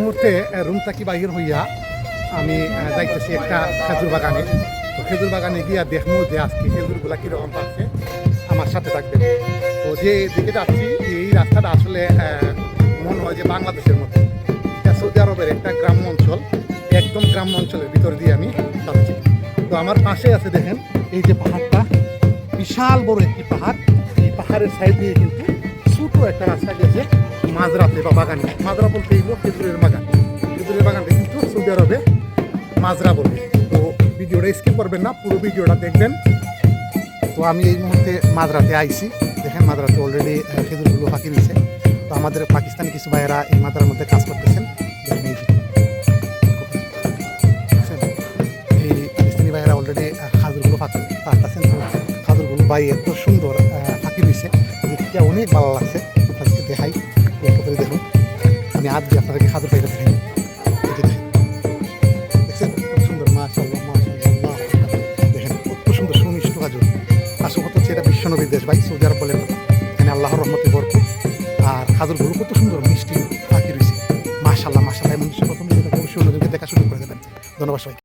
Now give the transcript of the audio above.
মুহূর্তে রুম থাকি বাহির হইয়া আমি যাইতেছি একটা খেজুর বাগানে। তো খেজুর বাগানে গিয়া দেখবো যে আজকে খেজুরগুলা কীরকম পাচ্ছে, আমার সাথে থাকবেন। তো যে দিকে যাচ্ছি এই রাস্তাটা আসলে মনে হয় যে বাংলাদেশের মতো, এটা সৌদি আরবের একটা গ্রাম্য অঞ্চল, একদম গ্রাম্য অঞ্চলের ভিতর দিয়ে আমি যাচ্ছি। তো আমার পাশে আছে দেখেন এই যে পাহাড়টা, বিশাল বড় একটি পাহাড়। এই পাহাড়ের সাইড দিয়ে কিন্তু ছোটো একটা রাস্তা গেছে মাজরাতে বা বাগানে। মাজরা বলতে এইগুলো খেজুরের বাগান। খেজুরের বাগানটা কিন্তু সৌদি আরবে মাজরা বলে। তো ভিডিওটা স্কিপ করবেন না, পুরো ভিডিওটা দেখবেন। তো আমি এই মুহূর্তে মাজরাতে আইছি। দেখেন মাজরাতে অলরেডি খেজুরগুলো ফাঁকি নিছে। তো আমাদের পাকিস্তানি কিছু ভাইয়েরা এই মাজরার মধ্যে কাজ করতেছেন। এই পাকিস্তানি ভাইয়েরা অলরেডি খাজুরগুলো পাঠাচ্ছেন। খাজুরগুলো ভাই এত সুন্দর ফাঁকি দিছে, দেখতে অনেক ভালো লাগছে। আপনাদেরকে দেখাই, লক্ষ্য করে দেখুন। আমি আজ দিয়ে আপনাদেরকে খাজুর পাইটা দেখাই। দেখছেন কত সুন্দর, মাশাআল্লাহ মাশাআল্লাহ। দেখেন কত সুন্দর সুমিষ্ট খাজুর। আসল কথা হচ্ছে এটা বিশ্বনবীর দেশ ভাই, সৌদি আরব বলে কথা। এখানে আল্লাহর রহমতে ভরপুর। আর খাজুরগুলো কত সুন্দর মিষ্টি ফাঁকি রয়েছে। মাশাআল্লাহ মাশাআল্লাহ। এমন প্রথম অবশ্যই অন্যদেরকে দেখা শুরু করে দেবেন। ধন্যবাদ সবাই।